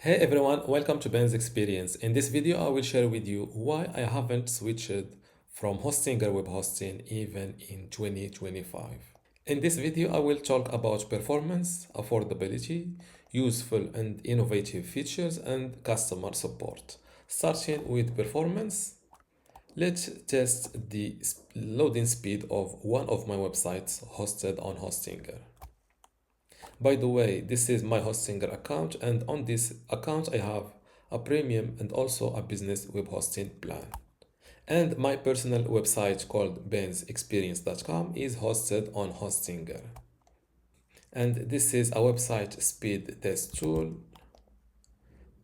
Hey everyone, welcome to Ben's Experience. In this video, I will share with you why I haven't switched from Hostinger web hosting even in 2025. In this video, I will talk about performance, affordability, useful and innovative features, and customer support. Starting with performance, let's test the loading speed of one of my websites hosted on Hostinger. By the way, this is my Hostinger account, and on this account I have a premium and also a business web hosting plan. And my personal website called bensexperience.com is hosted on Hostinger. And this is a website speed test tool.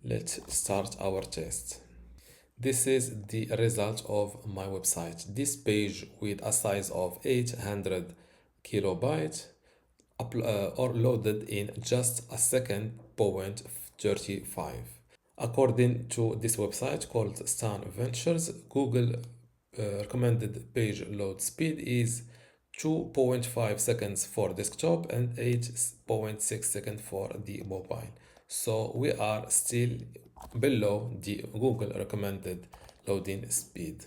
Let's start our test. This is the result of my website. This page with a size of 800 kilobytes or loaded in just a second, 0.35. According to this website called Stan Ventures, Google recommended page load speed is 2.5 seconds for desktop and 8.6 seconds for the mobile. So we are still below the Google recommended loading speed.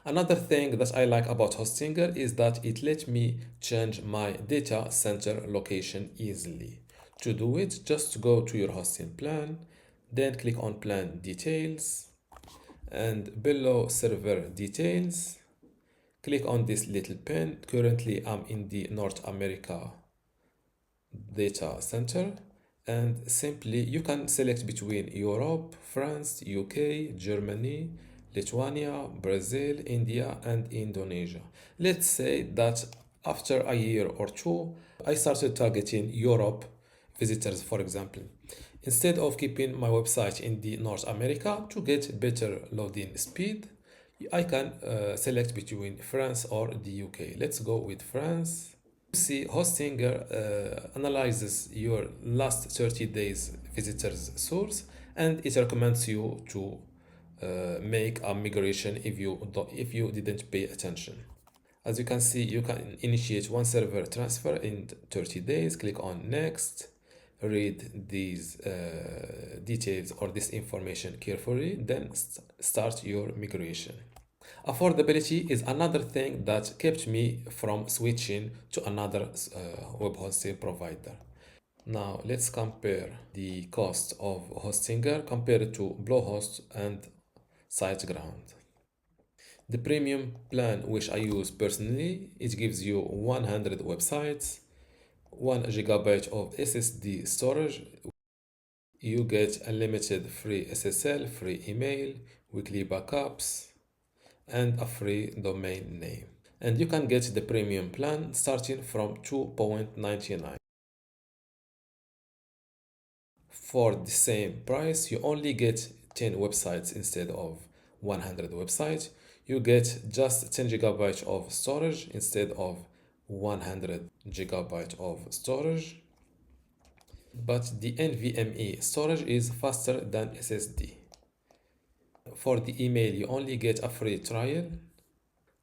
Another thing that I like about Hostinger is that it lets me change my data center location easily. To do it, just go to your hosting plan, then click on plan details, and below server details, click on this little pen. Currently, I'm in the North America data center, and simply you can select between Europe, France, UK, Germany, Lithuania, Brazil, India, and Indonesia. Let's say that after a year or two, I started targeting Europe visitors, for example. Instead of keeping my website in the North America to get better loading speed, I can select between France or the UK. Let's go with France. See, Hostinger analyzes your last 30 days visitors source, and it recommends you to make a migration if you didn't pay attention. As you can see, you can initiate one server transfer in 30 days. Click on next, read these details or this information carefully, then start your migration. Affordability is another thing that kept me from switching to another web hosting provider. Now let's compare the cost of Hostinger compared to Bluehost and SiteGround. The premium plan, which I use personally, it gives you 100 websites, 1 gigabyte of SSD storage. You get unlimited free SSL, free email, weekly backups, and a free domain name. And you can get the premium plan starting from 2.99. For the same price, you only get 10 websites instead of 100 websites. You get just 10 gigabytes of storage instead of 100 gigabytes of storage. But the NVMe storage is faster than SSD. For the email, you only get a free trial.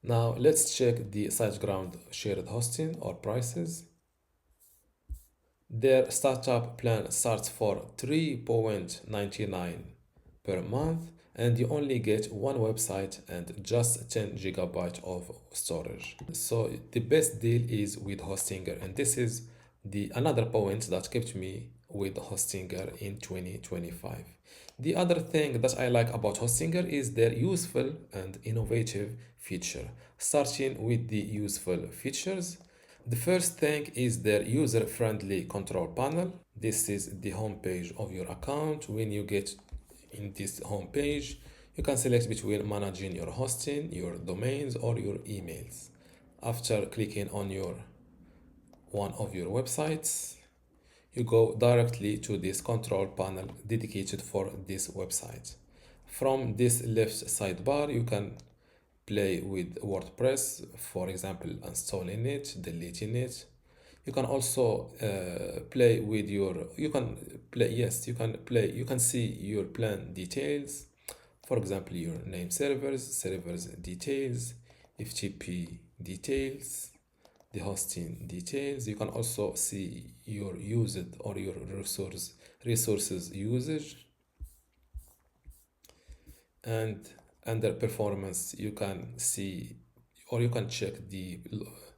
Now let's check the SiteGround shared hosting or prices. Their startup plan starts for 3.99 per month, and you only get one website and just 10 gigabytes of storage. So the best deal is with Hostinger, and this is the another point that kept me with Hostinger in 2025. The other thing that I like about Hostinger is their useful and innovative feature. Starting with the useful features, the first thing is their user-friendly control panel. This is the home page of your account. When you get in this home page, you can select between managing your hosting, your domains, or your emails. After clicking on one of your websites, you go directly to this control panel dedicated for this website. From this left sidebar, you can play with WordPress, for example, installing it, deleting it. You can also play with you can play, you can see your plan details, for example, your name servers details, FTP details, the hosting details. You can also see your used or your resources usage, and under performance you can see or you can check the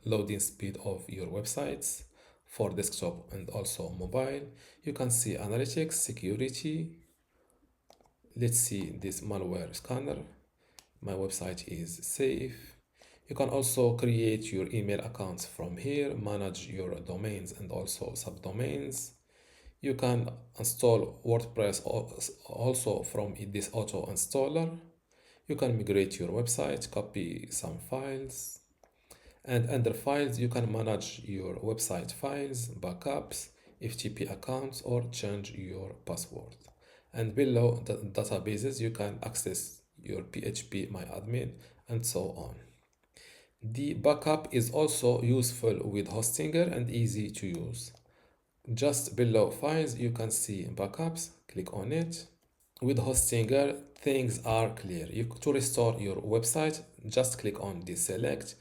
loading speed of your websites for desktop and also mobile. You can see analytics, security. Let's see this malware scanner. My website is safe. You can also create your email accounts from here, manage your domains and also subdomains. You can install WordPress also from this auto installer. You can migrate your website, copy some files, and under files you can manage your website files, backups, FTP accounts, or change your password. And below the databases you can access your PHP MyAdmin and so on. The backup is also useful with Hostinger and easy to use. Just below files you can see backups. Click on it. With Hostinger things are clear. To restore your website, just click on the select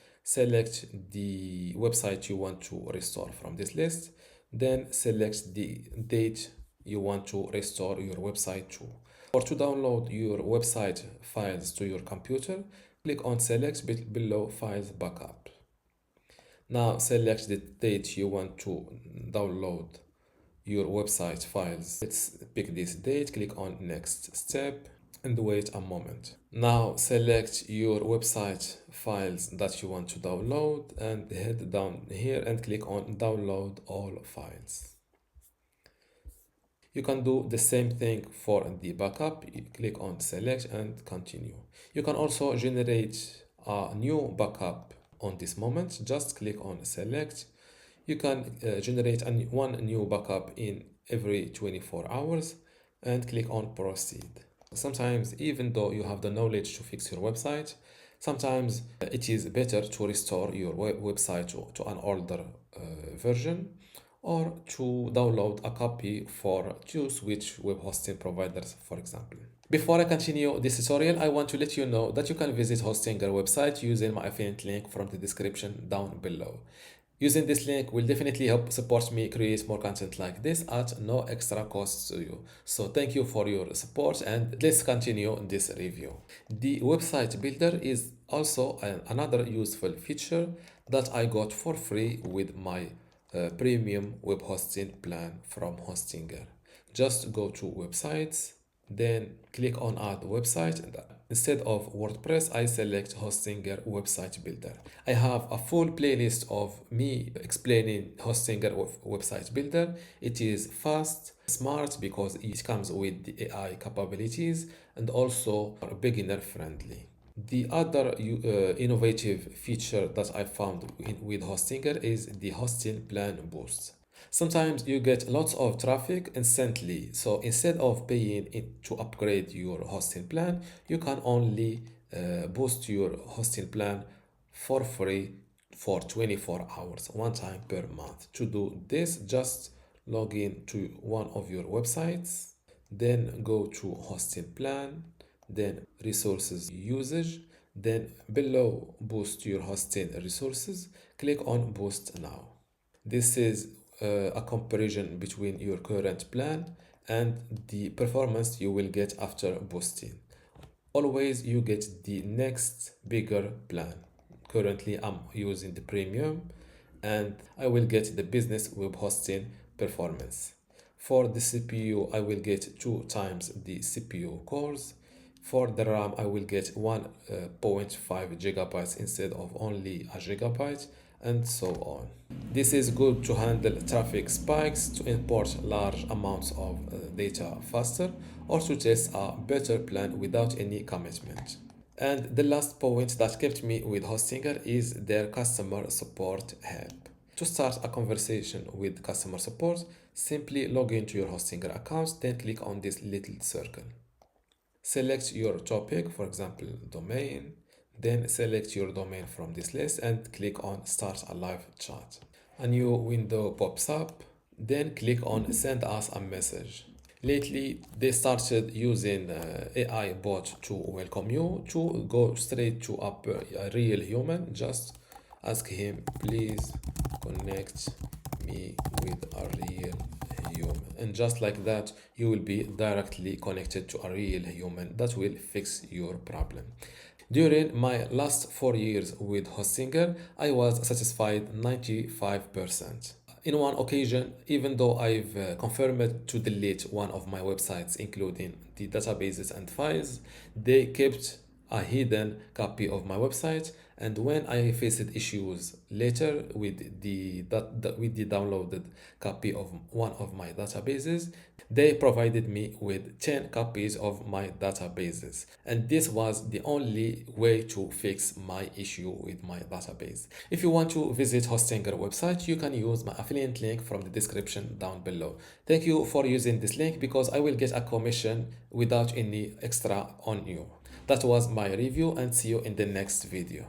the website you want to restore from this list, then select the date you want to restore your website to. Or to download your website files to your computer, click on select below files backup. Now select the date you want to download your website files. Let's pick this date, click on next step and wait a moment. Now select your website files that you want to download and head down here and click on download all files. You can do the same thing for the backup. You click on select and continue. You can also generate a new backup on this moment. Just click on select. You can generate one new backup in every 24 hours and click on proceed. Sometimes, even though you have the knowledge to fix your website, sometimes it is better to restore your website to an older version, or to download a copy for to switch web hosting providers, for example. Before I continue this tutorial, I want to let you know that you can visit Hostinger website using my affiliate link from the description down below. Using this link will definitely help support me create more content like this at no extra cost to you. So thank you for your support and let's continue this review. The website builder is also another useful feature that I got for free with my premium web hosting plan from Hostinger. Just go to websites, then click on add website, and instead of WordPress I select Hostinger website builder. I have a full playlist of me explaining Hostinger website builder. It is fast, smart because it comes with the AI capabilities and also beginner friendly. The other innovative feature that I found with Hostinger is the hosting plan boost. Sometimes you get lots of traffic instantly, so instead of paying it to upgrade your hosting plan, you can only boost your hosting plan for free for 24 hours, one time per month. To do this, just log in to one of your websites, then go to hosting plan, then resources usage, then below boost your hosting resources, click on boost now. This is a comparison between your current plan and the performance you will get after boosting. Always you get the next bigger plan. Currently I'm using the premium and I will get the business web hosting performance. For the CPU I will get 2 times the CPU cores. For the RAM I will get 1.5 gigabytes instead of only a gigabyte, and so on. This is good to handle traffic spikes, to import large amounts of data faster, or to test a better plan without any commitment. And the last point that kept me with Hostinger is their customer support help. To start a conversation with customer support, simply log into your Hostinger account, then click on this little circle. Select your topic, for example, domain, then select your domain from this list and click on Start a live chat. A new window pops up, then click on Send us a message. Lately, they started using AI bot to welcome you, to go straight to a real human, just ask him, please connect me with a real human. And just like that, you will be directly connected to a real human that will fix your problem. During my last 4 years with Hostinger, I was satisfied 95%. In one occasion, even though I've confirmed to delete one of my websites, including the databases and files, they kept a hidden copy of my website. And when I faced issues later with the downloaded copy of one of my databases, they provided me with 10 copies of my databases. And this was the only way to fix my issue with my database. If you want to visit Hostinger website, you can use my affiliate link from the description down below. Thank you for using this link because I will get a commission without any extra on you. That was my review, and see you in the next video.